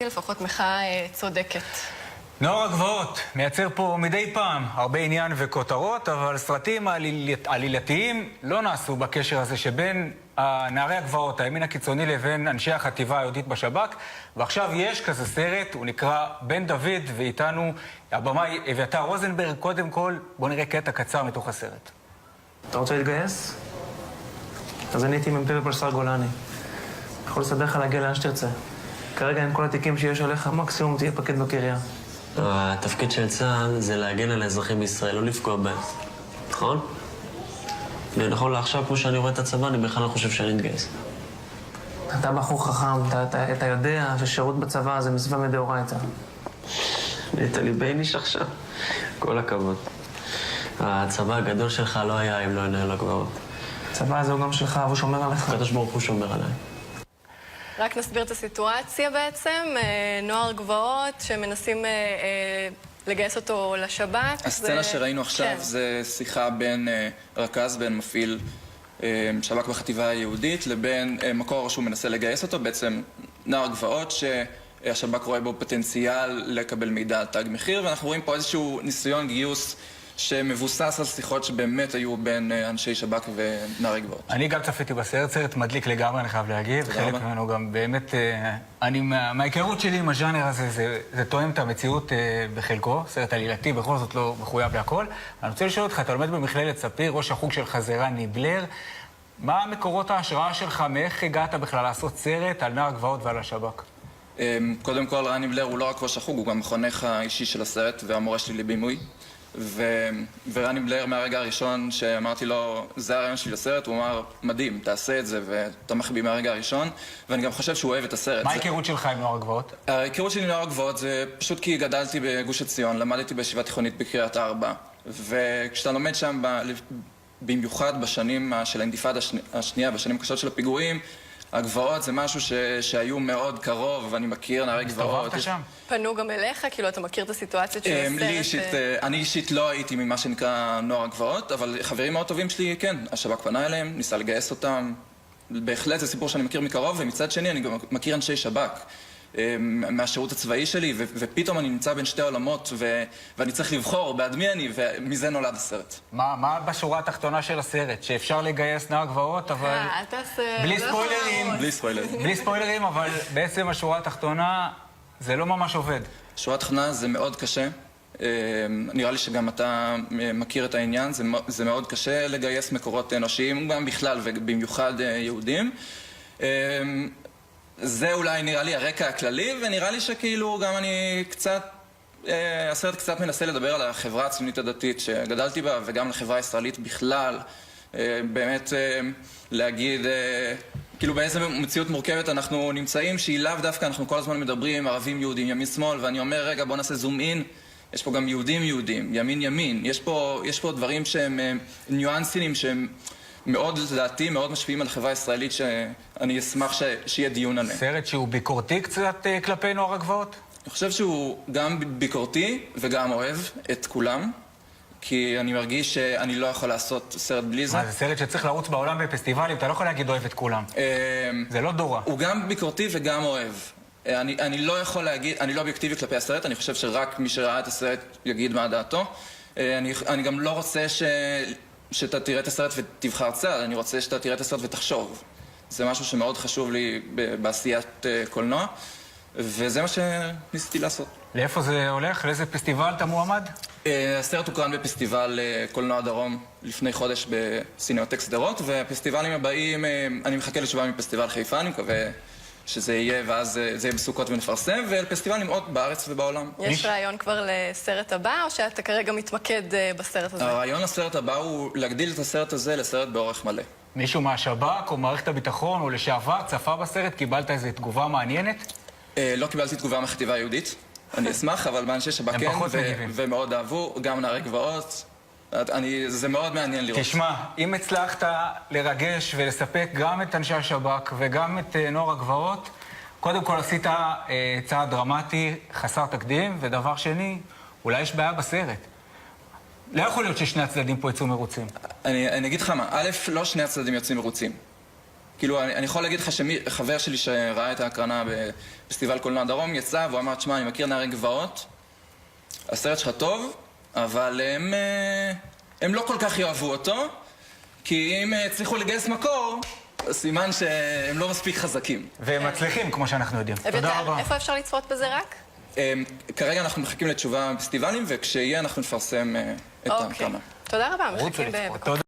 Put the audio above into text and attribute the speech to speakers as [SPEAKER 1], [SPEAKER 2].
[SPEAKER 1] לפחות מחאה צודקת.
[SPEAKER 2] נוער הגבעות מייצר פה מדי פעם הרבה עניין וכותרות, אבל סרטים עלילתיים לא נעשו בקשר הזה שבין נערי הגבעות, הימין הקיצוני, לבין אנשי החטיבה היהודית בשב"כ. ועכשיו יש כזה סרט, הוא נקרא בן דוד, ואיתנו הבמאי אביתר רוזנברג. קודם כל, בוא נראה קטע קצר מתוך הסרט.
[SPEAKER 3] אתה רוצה להתגייס? אז אני הייתי מ"פ בפלס"ר גולני. יכול לסדר לך להגיע לאן שתרצה. כרגע עם כל התיקים שיש עליך, מקסימום תהיה פקד בקריה.
[SPEAKER 4] התפקיד של צה"ל זה להגן על האזרחים בישראל, לא לפגוע בהם. נכון? ונכון לעכשיו, כמו שאני רואה את הצבא, אני בכלל לא חושב שאני אתגייס.
[SPEAKER 3] אתה בחור חכם, אתה יודע ששירות בצבא זה מצווה מדאורייתא.
[SPEAKER 4] נהיית לי בייניש עכשיו. כל הכבוד. הצבא הגדול שלך לא היה אם לא ינהל הגבעות.
[SPEAKER 3] הצבא הזה הוא גם שלך, והוא שומר עליך.
[SPEAKER 4] הקדוש ברוך הוא שומר עליי.
[SPEAKER 1] רק נסביר את הסיטואציה בעצם. נוער גבעות שמנסים לגייס אותו לשב"כ.
[SPEAKER 5] הסצנה שראינו עכשיו זה שיחה בין רכז, בין מפעיל שב"כ בחטיבה היהודית, לבין מקור שהוא מנסה לגייס אותו, בעצם נוער גבעות שהשב"כ רואה בו פוטנציאל לקבל מידע על תג מחיר, ואנחנו רואים פה איזשהו ניסיון גיוס שמבוסס על שיחות שבאמת היו בין אנשי שב"כ ונערי גבעות.
[SPEAKER 2] אני גם צפיתי בסרט, סרט מדליק לגמרי, אני חייב להגיד. חלק ממנו גם באמת, מההיכרות שלי עם הז'אנר הזה, זה תואם את המציאות בחלקו, סרט עלילתי, בכל זאת לא מחויב להכל. אני רוצה לשאול אותך, אתה לומד במכללת ספיר, ראש החוג של רני בלר, מה מקורות ההשראה שלך, מאיך הגעת בכלל לעשות סרט על נער גבעות ועל השב"כ?
[SPEAKER 5] קודם כל, רני בלר הוא לא רק ראש החוג, הוא גם מחנך האישי של הסרט והמורה שלי לבימוי. ורני בלר מהרגע הראשון שאמרתי לו, זה הרעיון שלי לסרט, הוא אמר, מדהים, תעשה את זה, ותמך בי מהרגע הראשון, ואני גם חושב שהוא אוהב את הסרט.
[SPEAKER 2] מה ההיכרות שלך עם נוער הגבעות?
[SPEAKER 5] ההיכרות שלי עם נוער הגבעות זה פשוט כי גדלתי בגוש עציון, למדתי בישיבה תיכונית בקריית ארבע, וכשאתה לומד שם, במיוחד בשנים של האינתיפאדה השנייה, בשנים הקשות של הפיגועים, הגבעות זה משהו שהיו מאוד קרוב, ואני מכיר נערי גבעות.
[SPEAKER 2] הסתובבת שם?
[SPEAKER 1] פנו גם אליך? כאילו, אתה מכיר את הסיטואציות של הסרט?
[SPEAKER 5] אני אישית לא הייתי ממה שנקרא נוער הגבעות, אבל חברים מאוד טובים שלי, כן, השב"כ פנה אליהם, ניסה לגייס אותם. בהחלט זה סיפור שאני מכיר מקרוב, ומצד שני אני גם מכיר אנשי שב"כ מהשירות הצבאי שלי, ופתאום אני נמצא בין שתי עולמות, ואני צריך לבחור בעד מי אני, ומזה נולד הסרט.
[SPEAKER 2] מה בשורה התחתונה של הסרט? שאפשר לגייס נער גבעות, אבל... בלי ספוילרים. בלי ספוילרים, אבל בעצם השורה התחתונה זה לא ממש עובד.
[SPEAKER 5] השורה התחתונה זה מאוד קשה. נראה לי שגם אתה מכיר את העניין. זה מאוד קשה לגייס מקורות אנושיים, גם בכלל ובמיוחד יהודים. זה אולי נראה לי הרקע הכללי, ונראה לי שכאילו גם אני קצת, הסרט קצת מנסה לדבר על החברה הציונית הדתית שגדלתי בה, וגם לחברה הישראלית בכלל, באמת להגיד, כאילו באיזה מציאות מורכבת אנחנו נמצאים, שהיא לאו דווקא, אנחנו כל הזמן מדברים, ערבים יהודים, ימין שמאל, ואני אומר, רגע, בוא נעשה זום אין, יש פה גם יהודים יהודים, ימין ימין, יש פה דברים שהם ניואנסים שהם מאוד, לדעתי, מאוד משפיעים על החברה הישראלית שאני אשמח שיהיה דיון עליהם.
[SPEAKER 2] סרט שהוא ביקורתי קצת כלפי נוער הגבעות?
[SPEAKER 5] אני חושב שהוא גם ביקורתי וגם אוהב את כולם, כי אני מרגיש שאני לא יכול לעשות סרט בלי זה.
[SPEAKER 2] זה סרט שצריך לרוץ בעולם בפסטיבלים, אתה לא יכול להגיד אוהב את כולם. זה לא דורה.
[SPEAKER 5] הוא גם ביקורתי וגם אוהב. אני לא יכול להגיד, אני לא אובייקטיבי כלפי הסרט, אני חושב שרק מי שראה את הסרט יגיד מה דעתו. אני גם לא רוצה שאתה תראה את הסרט ותבחר צד, אני רוצה שאתה תראה את הסרט ותחשוב. זה משהו שמאוד חשוב לי בעשיית קולנוע, וזה מה שניסיתי לעשות.
[SPEAKER 2] לאיפה זה הולך? לאיזה פסטיבל אתה מועמד?
[SPEAKER 5] הסרט הוקרן בפסטיבל קולנוע דרום לפני חודש בסינמטק שדרות, והפסטיבלים הבאים, אני מחכה לתשובה מפסטיבל חיפה, אני מקווה שזה יהיה, ואז זה יהיה בסוכות ונפרסם, ולפסטיבלים עוד בארץ ובעולם.
[SPEAKER 1] יש רעיון כבר לסרט הבא, או שאתה כרגע מתמקד בסרט הזה?
[SPEAKER 5] הרעיון לסרט הבא הוא להגדיל את הסרט הזה לסרט באורך מלא.
[SPEAKER 2] מישהו מהשב"כ או מערכת הביטחון או לשעבר צפה בסרט? קיבלת איזו תגובה מעניינת?
[SPEAKER 5] לא קיבלתי תגובה מהחטיבה היהודית, אני אשמח, אבל באנשי שב"כ כן, ומאוד אהבו, גם נערי גבעות. זה מאוד מעניין לראות.
[SPEAKER 2] תשמע, אם הצלחת לרגש ולספק גם את אנשי השב"כ וגם את נוער הגבעות, קודם כל עשית צעד דרמטי, חסר תקדים, ודבר שני, אולי יש בעיה בסרט. לא יכול להיות ששני הצדדים פה יצאו מרוצים.
[SPEAKER 5] אני אגיד לך מה, א', לא שני הצדדים יוצאים מרוצים. כאילו, אני יכול להגיד לך שחבר שלי שראה את ההקרנה בפסטיבל קולנוע דרום יצא והוא אמר, תשמע, אני מכיר נערי גבעות, הסרט שלך טוב, אבל הם לא כל כך יאהבו אותו, כי אם הצליחו לגייס מקור, סימן שהם לא מספיק חזקים.
[SPEAKER 2] והם מצליחים, כמו שאנחנו יודעים. תודה רבה.
[SPEAKER 1] איפה אפשר לצפות בזה רק?
[SPEAKER 5] כרגע אנחנו מחכים לתשובה בפסטיבלים, וכשיהיה אנחנו נפרסם את ההקרנה.
[SPEAKER 1] תודה רבה,
[SPEAKER 2] רוצו
[SPEAKER 1] מחכים
[SPEAKER 2] לצפות.
[SPEAKER 1] בקול.
[SPEAKER 2] תודה.